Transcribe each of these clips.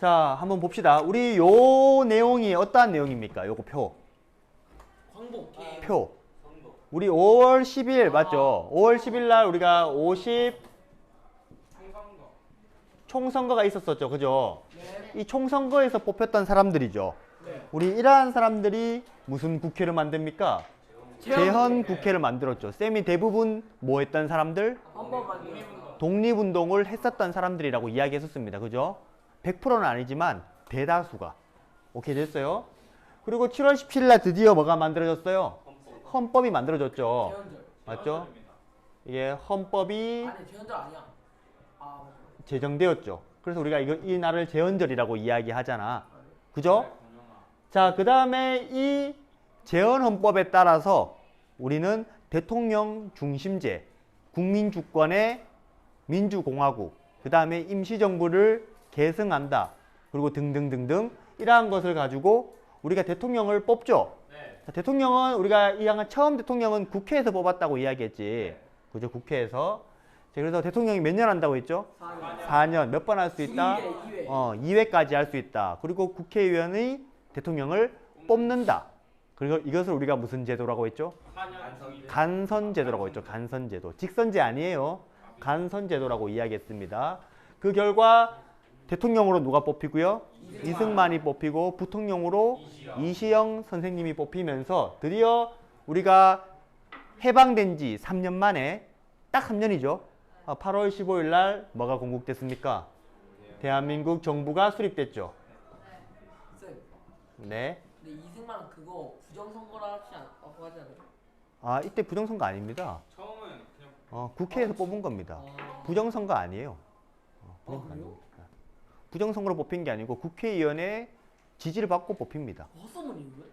자, 한번 봅시다. 우리 요 내용이 어떠한 내용입니까? 요거 표. 광복. 표. 우리 5월 10일 맞죠? 5월 10일 날 우리가 50 총선거가 있었었죠. 그죠? 네. 이 총선거에서 뽑혔던 사람들이죠. 네. 우리 이러한 사람들이 무슨 국회를 만듭니까? 재헌 국회를 만들었죠. 쌤이 대부분 뭐 했던 사람들? 한번 만들어. 독립운동을 했었던 사람들이라고 이야기했었습니다. 그죠? 100%는 아니지만 대다수가. 오케이 됐어요? 그리고 7월 17일 날 드디어 뭐가 만들어졌어요? 헌법이 만들어졌죠. 재헌절. 맞죠? 이게 헌법이 아니 재헌절 아니야. 아 제정되었죠. 그래서 우리가 이 날을 제헌절이라고 이야기하잖아. 그죠? 자, 그 다음에 이 제헌헌법에 따라서 우리는 대통령 중심제, 국민주권의 민주공화국, 그 다음에 임시정부를 계승한다. 그리고 등등등등 이러한 것을 가지고 우리가 대통령을 뽑죠. 자, 대통령은 우리가 이양한 처음 대통령은 국회에서 뽑았다고 이야기했지. 그죠? 국회에서. 자, 그래서 대통령이 몇 년 한다고 했죠? 4년. 몇 번 할 수 있다? 2회. 2회까지 할 수 있다. 그리고 국회의원이 대통령을 뽑는다. 그리고 이것을 우리가 무슨 제도라고 했죠? 간선제도라고 했죠. 간선제도. 직선제 아니에요. 간선제도라고 이야기했습니다. 그 결과 대통령으로 누가 뽑히고요? 이승만이 뽑히고 부통령으로 이시영 선생님이 뽑히면서 드디어 우리가 해방된 지 3년 만에 딱 3년이죠. 8월 15일 날 뭐가 건국됐습니까? 대한민국 정부가 수립됐죠. 쌤. 네. 근데 이승만 그거 부정선거라 하지 않고 하지 않아요? 아, 이때 부정선거 아닙니다. 처음은 그냥 국회에서 뽑은 겁니다. 아. 부정선거 아니에요. 부정선거 그래요? 아닙니다. 부정선거로 뽑힌 게 아니고 국회의원의 지지를 받고 뽑힙니다. 헛소문 이유는?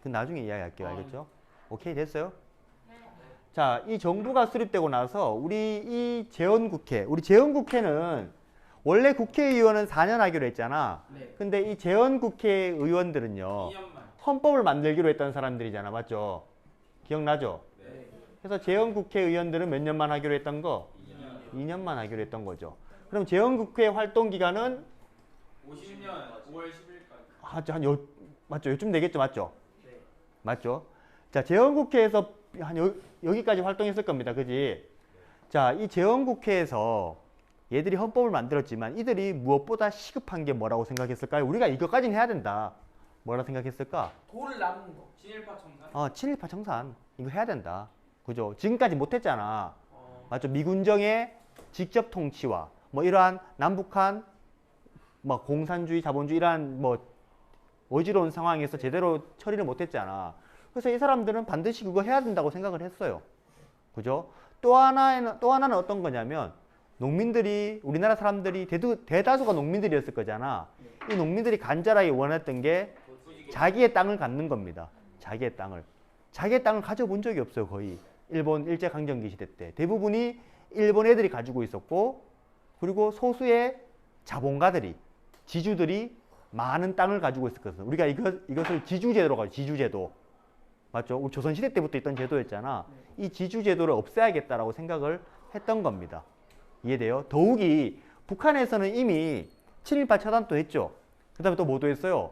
그 나중에 이야기할게요. 알겠죠? 오케이 됐어요? 자, 이 정부가 수립되고 나서 우리 이 재헌국회, 우리 재헌국회는 원래 국회의원은 4년 하기로 했잖아. 네. 근데 이 재헌국회의원들은요 2년만. 헌법을 만들기로 했던 사람들이잖아. 맞죠? 기억나죠? 네. 그래서 재헌국회의원들은 몇 년만 하기로 했던 거? 2년만 하기로 했던 거죠. 그럼 재헌국회 활동 기간은 50년 5월 10일까지. 맞죠? 요쯤 되겠죠? 맞죠? 네. 맞죠? 자, 재헌국회에서 여기까지 활동했을 겁니다. 그지? 자, 이 재헌국회에서 얘들이 헌법을 만들었지만 이들이 무엇보다 시급한 게 뭐라고 생각했을까요? 우리가 이것까지는 해야 된다. 뭐라 생각했을까? 돌을 나누는 거. 친일파 청산. 친일파 청산. 이거 해야 된다. 그죠? 지금까지 못했잖아. 맞죠? 미군정의 직접 통치와 뭐 이러한 남북한 뭐 공산주의, 자본주의 이러한 뭐 어지러운 상황에서 제대로 처리를 못했잖아. 그래서 이 사람들은 반드시 그거 해야 된다고 생각을 했어요. 그죠? 또 하나는 어떤 거냐면 농민들이 우리나라 사람들이 대다수가 농민들이었을 거잖아. 이 농민들이 간절하게 원했던 게 자기의 땅을 갖는 겁니다. 자기의 땅을. 자기의 땅을 가져본 적이 없어요. 거의. 일본 일제강점기 시대 때. 대부분이 일본 애들이 가지고 있었고 그리고 소수의 자본가들이 지주들이 많은 땅을 가지고 있었거든요. 우리가 이것을 지주제도라고 하죠. 지주제도. 맞죠? 우리 조선시대 때부터 있던 제도였잖아. 이 지주제도를 없애야겠다라고 생각을 했던 겁니다. 이해돼요? 더욱이 북한에서는 이미 친일파 처단도 했죠. 그 다음에 또 뭐도 했어요?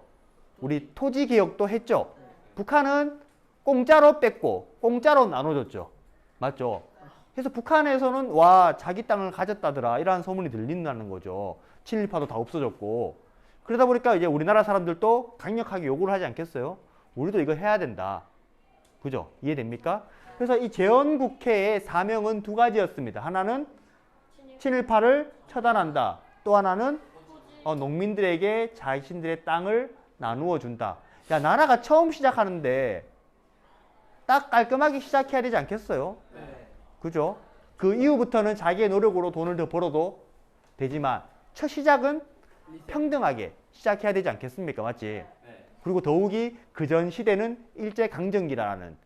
우리 토지개혁도 했죠. 북한은 공짜로 뺐고 공짜로 나눠줬죠. 맞죠? 그래서 북한에서는 와 자기 땅을 가졌다더라 이러한 소문이 들린다는 거죠. 친일파도 다 없어졌고 그러다 보니까 이제 우리나라 사람들도 강력하게 요구를 하지 않겠어요? 우리도 이거 해야 된다. 그죠? 이해됩니까? 그래서 이 재헌국회의 사명은 두 가지였습니다. 하나는 친일파를 처단한다. 또 하나는 농민들에게 자신들의 땅을 나누어 준다. 야, 나라가 처음 시작하는데 딱 깔끔하게 시작해야 되지 않겠어요? 네. 그죠? 그 이후부터는 자기의 노력으로 돈을 더 벌어도 되지만 첫 시작은 평등하게 시작해야 되지 않겠습니까? 맞지? 네. 그리고 더욱이 그전 시대는 일제강점기라는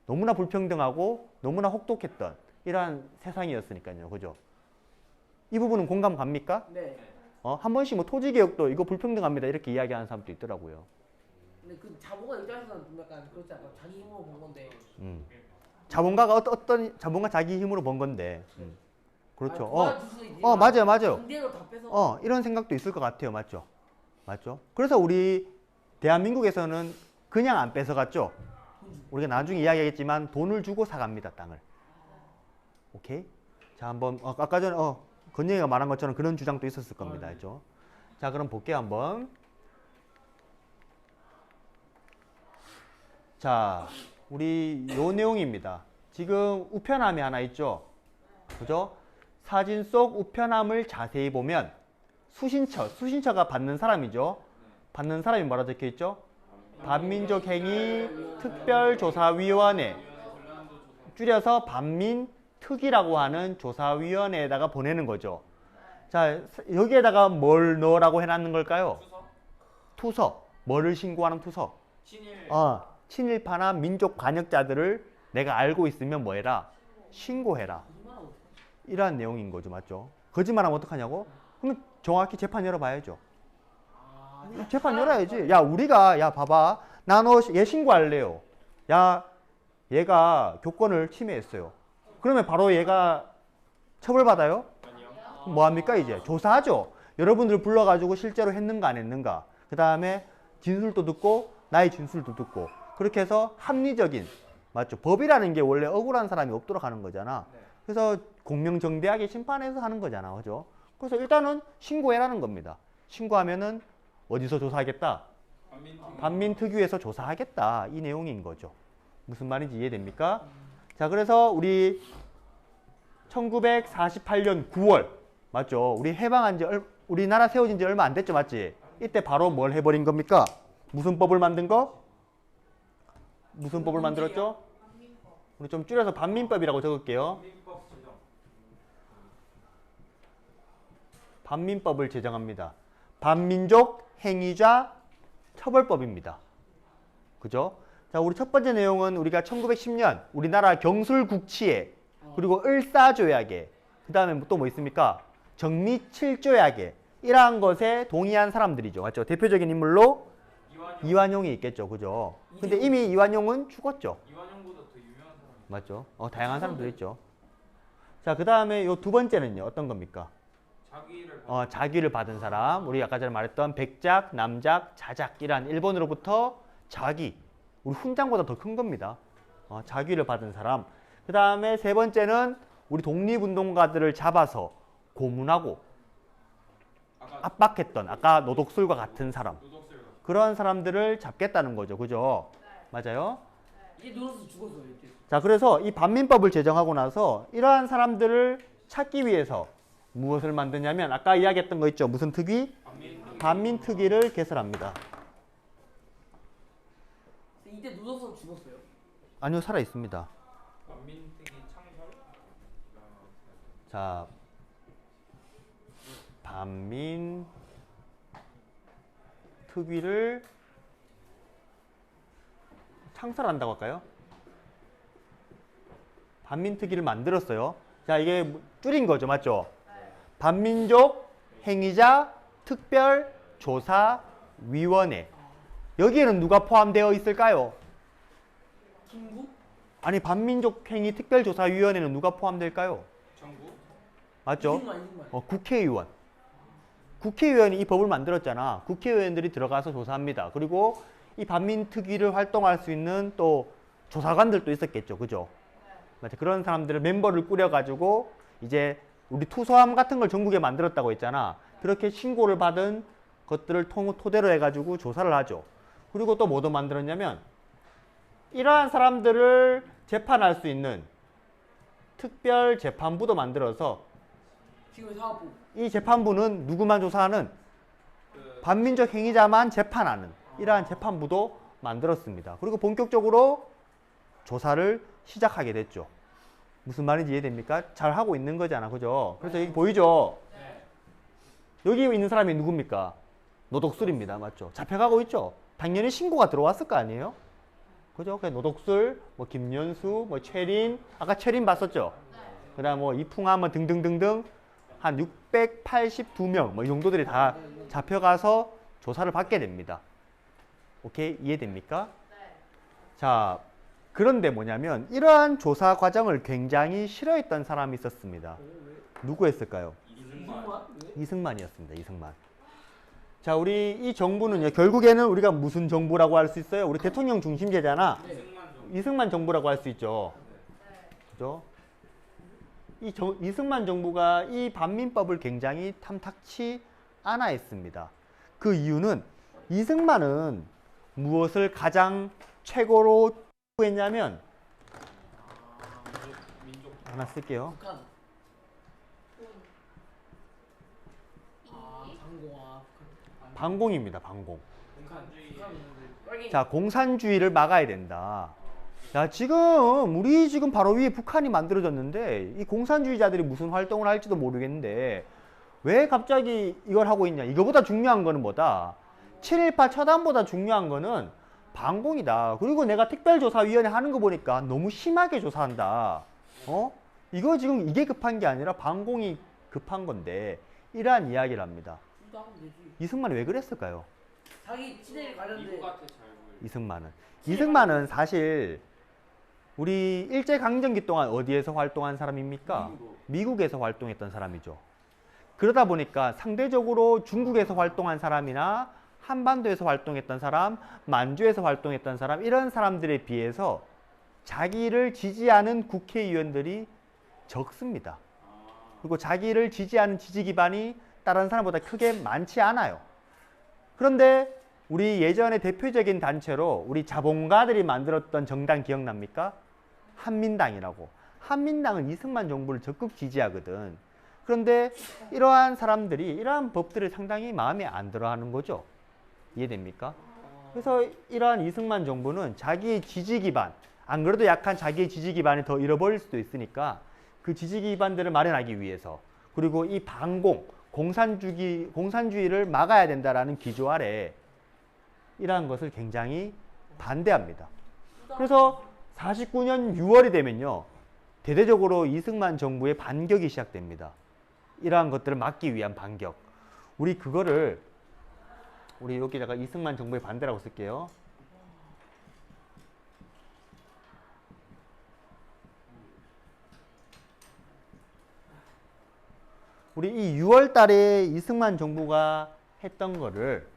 너무나 불평등하고 너무나 혹독했던 이러한 세상이었으니까요. 그죠? 이 부분은 공감 갑니까? 네. 한 번씩 뭐 토지개혁도 이거 불평등합니다 이렇게 이야기하는 사람도 있더라고요. 근데 그 자본가 입장에서는 좀 약간 그렇지 않아요? 자기 힘으로 본 건데. 자본가가 어떤 자본가 자기 힘으로 번 건데. 그렇죠. 도와주시는 맞아요. 강제로 다 뺏어. 이런 생각도 있을 것 같아요. 맞죠? 맞죠? 그래서 우리 대한민국에서는 그냥 안 뺏어갔죠. 우리가 나중에 이야기하겠지만 돈을 주고 사갑니다, 땅을. 오케이? 자, 한번 아까 전에 건영이가 말한 것처럼 그런 주장도 있었을 겁니다. 그죠? 자, 그럼 볼게요, 한번. 자, 우리 요 내용입니다. 지금 우편함이 하나 있죠? 그죠? 사진 속 우편함을 자세히 보면 수신처가 받는 사람이죠. 받는 사람이 뭐라 적혀 있죠? 반민족행위 특별조사위원회, 줄여서 반민특위라고 하는 조사위원회에다가 보내는 거죠. 자, 여기에다가 뭘 넣으라고 해놨는 걸까요? 투서. 뭐를 신고하는 투서? 친일. 친일파나 민족 반역자들을 내가 알고 있으면 뭐 해라? 신고해라. 이러한 내용인 거죠. 맞죠? 거짓말하면 어떡하냐고? 그럼 정확히 재판 열어봐야죠. 재판 열어야지. 야, 봐봐. 나 너 얘 신고할래요. 야, 얘가 교권을 침해했어요. 그러면 바로 얘가 처벌받아요? 아니요. 뭐 합니까, 이제? 조사하죠. 여러분들 불러가지고 실제로 했는가 안 했는가. 그 다음에 진술도 듣고, 나의 진술도 듣고. 그렇게 해서 합리적인, 맞죠? 법이라는 게 원래 억울한 사람이 없도록 하는 거잖아. 네. 그래서 공명정대하게 심판해서 하는 거잖아. 그죠? 그래서 일단은 신고해라는 겁니다. 신고하면은 어디서 조사하겠다? 반민특위에서 조사하겠다. 이 내용인 거죠. 무슨 말인지 이해됩니까? 자, 그래서 우리 1948년 9월, 맞죠? 우리 해방한 지, 우리나라 세워진 지 얼마 안 됐죠, 맞지? 이때 바로 뭘 해버린 겁니까? 무슨 법을 만든 거? 무슨 법을 만들었죠? 우리 좀 줄여서 반민법이라고 적을게요. 민법 제정. 반민법을 제정합니다. 반민족 행위자 처벌법입니다. 그죠? 자, 우리 첫 번째 내용은 우리가 1910년 우리나라 경술국치에 그리고 을사조약에 그 다음에 또 뭐 있습니까? 정미칠조약에 이러한 것에 동의한 사람들이죠. 맞죠? 대표적인 인물로 이완용이 있겠죠. 그죠? 근데 이미 이완용은 죽었죠. 이완용보다 더 유명한 사람. 맞죠? 다양한 사람들 있죠. 자, 그 다음에 요 두 번째는요. 어떤 겁니까? 자귀를 받은 사람. 우리 아까 전에 말했던 백작, 남작, 자작 이란 일본으로부터 자귀. 우리 훈장보다 더 큰 겁니다. 자귀를 받은 사람. 그 다음에 세 번째는 우리 독립운동가들을 잡아서 고문하고 압박했던 아까 노독술과 같은 사람. 그런 사람들을 잡겠다는 거죠. 그죠? 맞아요? 이게 누워서 죽었어요. 이렇게. 자, 그래서 이 반민법을 제정하고 나서 이러한 사람들을 찾기 위해서 무엇을 만드냐면 아까 이야기했던 거 있죠. 무슨 특위? 반민특위를 개설합니다. 이때 누워서 죽었어요. 아니요, 살아 있습니다. 반민특위 창설. 자, 반민특위를 창설한다고 할까요? 반민특위를 만들었어요. 자, 이게 줄인 거죠. 맞죠? 반민족 행위자 특별조사위원회. 여기에는 누가 포함되어 있을까요? 김구? 아니, 반민족 행위 특별조사위원회는 누가 포함될까요? 정부. 맞죠? 이승만. 국회의원. 국회의원이 이 법을 만들었잖아. 국회의원들이 들어가서 조사합니다. 그리고 이 반민특위를 활동할 수 있는 또 조사관들도 있었겠죠. 그죠? 맞죠? 그런 사람들을 멤버를 꾸려가지고 이제 우리 투서함 같은 걸 전국에 만들었다고 했잖아. 그렇게 신고를 받은 것들을 토대로 해가지고 조사를 하죠. 그리고 또 뭐도 만들었냐면 이러한 사람들을 재판할 수 있는 특별 재판부도 만들어서 지금 사업부. 이 재판부는 누구만 조사하는 반민족 행위자만 재판하는 이러한 재판부도 만들었습니다. 그리고 본격적으로 조사를 시작하게 됐죠. 무슨 말인지 이해됩니까? 잘 하고 있는 거잖아. 그죠? 그래서 여기 보이죠? 여기 있는 사람이 누굽니까? 노독술입니다. 맞죠? 잡혀가고 있죠? 당연히 신고가 들어왔을 거 아니에요? 그죠? 노독술, 뭐 김연수, 뭐 최린, 아까 최린 봤었죠? 그 다음 뭐 이풍아 뭐 등등등등 한 682명 뭐 이 정도들이 다 잡혀가서 조사를 받게 됩니다. 오케이? 이해됩니까? 자, 그런데 뭐냐면 이러한 조사 과정을 굉장히 싫어했던 사람이 있었습니다. 누구였을까요? 이승만? 왜? 이승만이었습니다. 이승만. 자, 우리 이 정부는요, 결국에는 우리가 무슨 정부라고 할 수 있어요? 우리 대통령 중심제잖아. 네. 이승만 좀 이승만 정부라고 할 수 있죠. 그죠? 이승만 정부가 이 반민법을 굉장히 탐탁치 않아 했습니다. 그 이유는 이승만은 무엇을 가장 최고로 했냐면, 민족 하나 쓸게요. 북한. 아, 방공아. 반공입니다, 반공. 공산주의 북한. 자, 공산주의를 막아야 된다. 자, 지금 우리 지금 바로 위에 북한이 만들어졌는데 이 공산주의자들이 무슨 활동을 할지도 모르겠는데 왜 갑자기 이걸 하고 있냐? 이거보다 중요한 거는 뭐다? 7.18 처단보다 중요한 거는 반공이다. 그리고 내가 특별조사위원회 하는 거 보니까 너무 심하게 조사한다. 이거 지금 이게 급한 게 아니라 반공이 급한 건데 이러한 이야기를 합니다. 이거 하면 되지. 이승만이 왜 그랬을까요? 자기 친일 관련된. 미국한테 잘 보여. 이승만은 사실 우리 일제강점기 동안 어디에서 활동한 사람입니까? 미국에서 활동했던 사람이죠. 그러다 보니까 상대적으로 중국에서 활동한 사람이나 한반도에서 활동했던 사람, 만주에서 활동했던 사람 이런 사람들에 비해서 자기를 지지하는 국회의원들이 적습니다. 그리고 자기를 지지하는 지지 기반이 다른 사람보다 크게 많지 않아요. 그런데 우리 예전에 대표적인 단체로 우리 자본가들이 만들었던 정당 기억납니까? 한민당이라고. 한민당은 이승만 정부를 적극 지지하거든. 그런데 이러한 사람들이 이러한 법들을 상당히 마음에 안 들어 하는 거죠. 이해됩니까? 그래서 이러한 이승만 정부는 자기의 지지 기반, 안 그래도 약한 자기의 지지 기반을 더 잃어버릴 수도 있으니까 그 지지 기반들을 마련하기 위해서 그리고 이 반공, 공산주의를 막아야 된다라는 기조 아래 이러한 것을 굉장히 반대합니다. 그래서 49년 6월이 되면요. 대대적으로 이승만 정부의 반격이 시작됩니다. 이러한 것들을 막기 위한 반격. 우리 여기다가 이승만 정부의 반대라고 쓸게요. 우리 이 6월 달에 이승만 정부가 했던 거를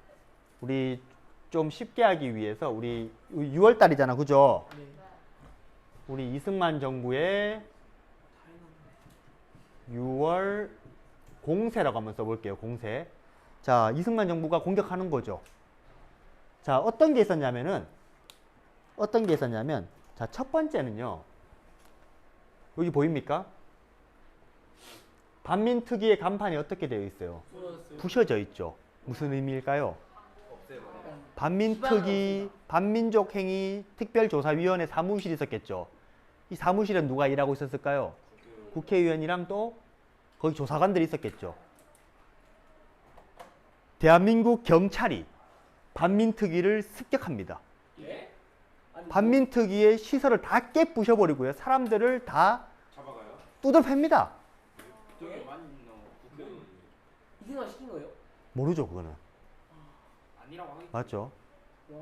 우리 좀 쉽게 하기 위해서 우리 6월 달이잖아. 그죠? 네. 우리 이승만 정부의 6월 공세라고 한번 써볼게요. 공세. 자, 이승만 정부가 공격하는 거죠. 자, 어떤 게 있었냐면, 자, 첫 번째는요. 여기 보입니까? 반민특위의 간판이 어떻게 되어 있어요? 부셔져 있죠. 무슨 의미일까요? 반민특위, 반민족행위 특별조사위원회 사무실이 있었겠죠. 이 사무실은 누가 일하고 있었을까요? 국회의원이랑 또 거기 조사관들이 있었겠죠. 대한민국 경찰이 반민특위를 습격합니다. 예? 반민특위의 시설을 다 깨부셔버리고요. 사람들을 다 잡아가요? 뚜들팹니다. 저기 많이 있는 국회의원 이승만 시킨 거예요? 모르죠, 그거는. 아니라고 하겠지. 맞죠? 와.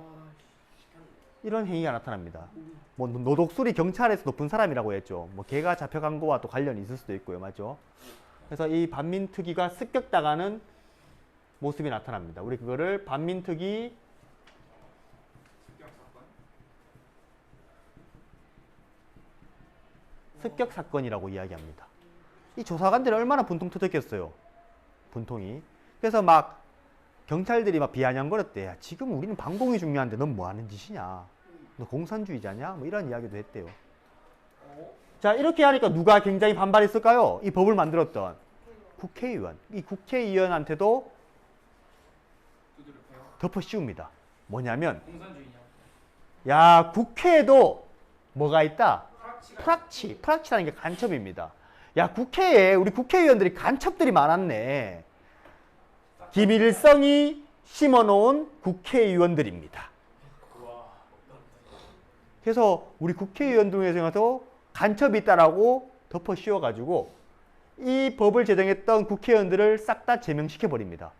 이런 행위가 나타납니다. 뭐 노독술이 경찰에서 높은 사람이라고 했죠. 뭐 걔가 잡혀간 거와 또 관련이 있을 수도 있고요. 맞죠? 그래서 이 반민특위가 습격당하는 모습이 나타납니다. 우리 그거를 반민특위 습격 사건이라고 이야기합니다. 이 조사관들이 얼마나 분통 터졌겠어요. 분통이. 그래서 막 경찰들이 막 비아냥거렸대. 야, 지금 우리는 반공이 중요한데 넌 뭐 하는 짓이냐? 너 공산주의자냐? 뭐 이런 이야기도 했대요. 자, 이렇게 하니까 누가 굉장히 반발했을까요? 이 법을 만들었던 국회의원. 이 국회의원한테도 두드려 패요. 덮어 씌웁니다. 뭐냐면, 공산주의냐? 야, 국회에도 뭐가 있다? 프락치가 프락치라는 게 간첩입니다. 야, 국회에 우리 국회의원들이 간첩들이 많았네. 김일성이 심어놓은 국회의원들입니다. 우와. 그래서 우리 국회의원 중에서도 간첩이 있다라고 덮어 씌워가지고 이 법을 제정했던 국회의원들을 싹 다 제명시켜 버립니다.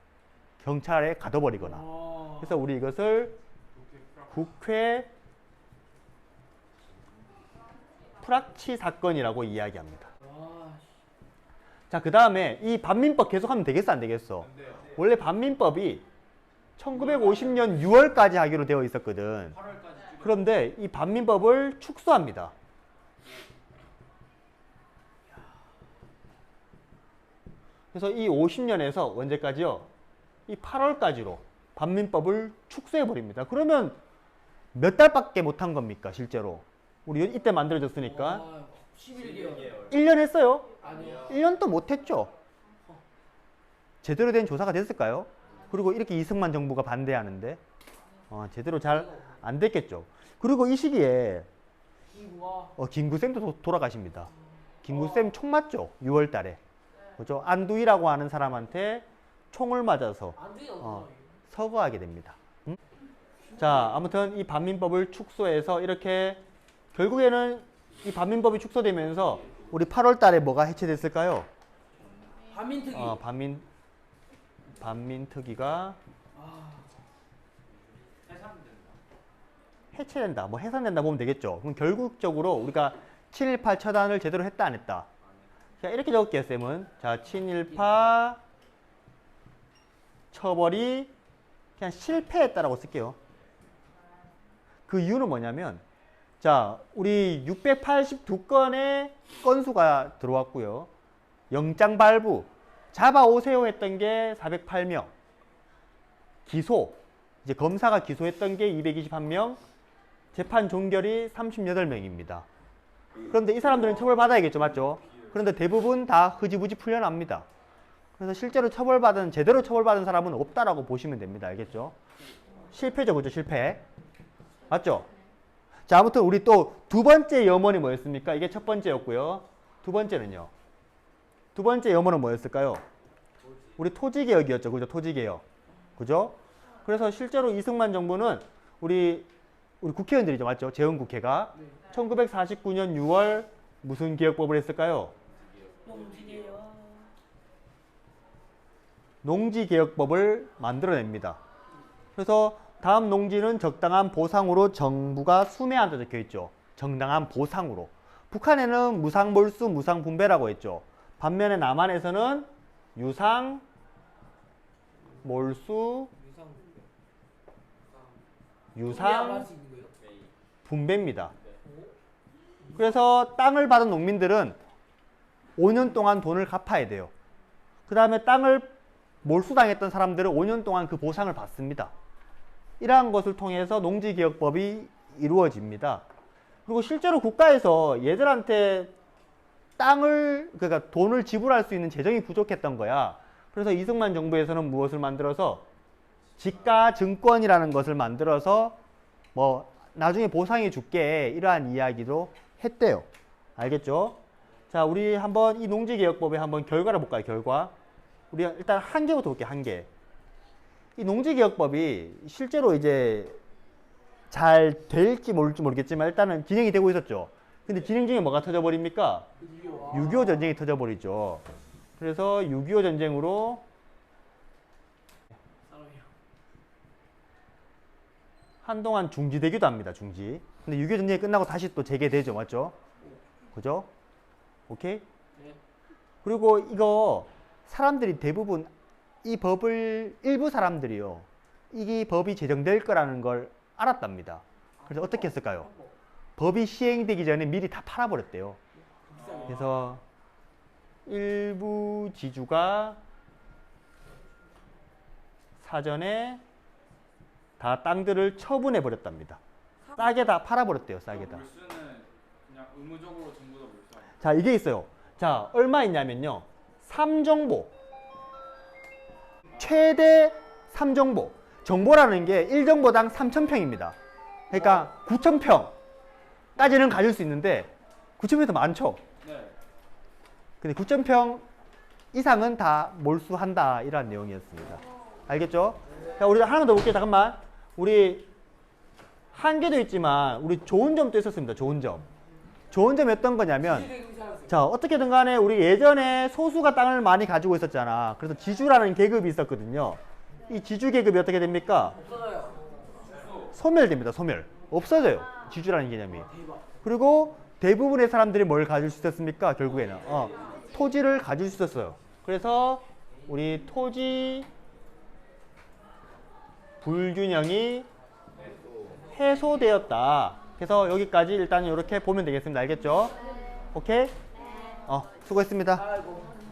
경찰에 가둬버리거나. 와. 그래서 우리 이것을 국회 프락치 사건이라고 이야기합니다. 와. 자, 그 다음에 이 반민법 계속하면 되겠어, 안 되겠어? 안 돼요. 원래 반민법이 1950년 6월까지 하기로 되어 있었거든. 8월까지 줄여. 그런데 이 반민법을 축소합니다. 그래서 이 50년에서 언제까지요? 이 8월까지로 반민법을 축소해 버립니다. 그러면 몇 달밖에 못한 겁니까, 실제로? 우리 이때 만들어졌으니까 11개월. 1년 했어요? 아니요. 1년도 못했죠. 제대로 된 조사가 됐을까요? 그리고 이렇게 이승만 정부가 반대하는데 제대로 잘 안 됐겠죠. 그리고 이 시기에 이구가 김구쌤도 돌아가십니다. 김구쌤 총 맞죠? 6월 달에. 그죠? 안두희라고 하는 사람한테 총을 맞아서 안 되는 서거하게 됩니다. 응? 자, 아무튼 이 반민법을 축소해서 이렇게 결국에는 이 반민법이 축소되면서 우리 8월 달에 뭐가 해체됐을까요? 반민특위. 반민특위가 해산된다. 해체된다, 뭐 해산된다 보면 되겠죠. 그럼 결국적으로 우리가 친일파 처단을 제대로 했다 안 했다. 자, 이렇게 적을게요, 쌤은. 자, 친일파 처벌이 그냥 실패했다라고 쓸게요. 그 이유는 뭐냐면, 자, 우리 682건의 건수가 들어왔고요. 영장 발부, 잡아오세요 했던 게 408명, 기소, 이제 검사가 기소했던 게 221명, 재판 종결이 38명입니다. 그런데 이 사람들은 처벌받아야겠죠, 맞죠? 그런데 대부분 다 흐지부지 풀려납니다. 그래서 실제로 제대로 처벌받은 사람은 없다라고 보시면 됩니다. 알겠죠? 실패죠, 그죠? 실패. 맞죠? 자, 아무튼 우리 또 두 번째 염원이 뭐였습니까? 이게 첫 번째였고요. 두 번째는요. 두 번째 염원은 뭐였을까요? 우리 토지개혁이었죠, 그죠? 토지개혁. 그죠? 그래서 실제로 이승만 정부는 우리 국회의원들이죠, 맞죠? 재헌국회가 1949년 6월 무슨 개혁법을 했을까요? 농지개혁법을 만들어냅니다. 그래서 다음 농지는 적당한 보상으로 정부가 수매한다 적혀 있죠. 정당한 보상으로. 북한에는 무상몰수, 무상분배라고 했죠. 반면에 남한에서는 유상, 몰수, 유상, 분배입니다. 그래서 땅을 받은 농민들은 5년 동안 돈을 갚아야 돼요. 그 다음에 땅을 몰수당했던 사람들은 5년 동안 그 보상을 받습니다. 이러한 것을 통해서 농지개혁법이 이루어집니다. 그리고 실제로 국가에서 얘들한테 그러니까 돈을 지불할 수 있는 재정이 부족했던 거야. 그래서 이승만 정부에서는 무엇을 만들어서 지가증권이라는 것을 만들어서 뭐 나중에 보상해 줄게, 이러한 이야기도 했대요. 알겠죠? 자, 우리 한번 이 농지개혁법의 한번 결과를 볼까요? 결과. 우리 일단 한 개부터 볼게요. 한 개. 이 농지개혁법이 실제로 이제 잘 될지 모를지 모르겠지만 일단은 진행이 되고 있었죠. 근데 진행 중에 뭐가 터져버립니까? 6.25 전쟁이 터져버리죠. 그래서 6.25 전쟁으로 한동안 중지되기도 합니다. 중지. 근데 6.25 전쟁이 끝나고 다시 또 재개되죠. 맞죠? 그죠? 오케이? 그리고 이거 사람들이 대부분 이 법을 일부 사람들이요. 이 법이 제정될 거라는 걸 알았답니다. 그래서 어떻게 했을까요? 법이 시행되기 전에 미리 다 팔아버렸대요. 그래서 일부 지주가 사전에 다 땅들을 처분해 버렸답니다. 싸게 다 팔아버렸대요. 싸게 다. 물수는 그냥 의무적으로 전부 다 물수. 자, 이게 있어요. 자, 얼마 있냐면요. 3정보. 최대 3정보. 정보라는 게 1정보당 3,000평입니다. 그러니까 9,000평까지는 가질 수 있는데 9,000평이 더 많죠. 네. 근데 9,000평 이상은 다 몰수한다, 이런 내용이었습니다. 알겠죠? 자, 우리 하나 더 볼게요. 잠깐만. 우리 한계도 있지만 우리 좋은 점도 있었습니다. 좋은 점. 좋은 점이 어떤 거냐면, 자, 어떻게든 간에 우리 예전에 소수가 땅을 많이 가지고 있었잖아. 그래서 지주라는 계급이 있었거든요. 이 지주 계급이 어떻게 됩니까? 없어져요. 소멸됩니다. 소멸. 없어져요. 지주라는 개념이. 그리고 대부분의 사람들이 뭘 가질 수 있었습니까? 결국에는 토지를 가질 수 있었어요. 그래서 우리 토지 불균형이 해소되었다. 그래서 여기까지 일단 이렇게 보면 되겠습니다. 알겠죠? 오케이? 수고했습니다. 아이고.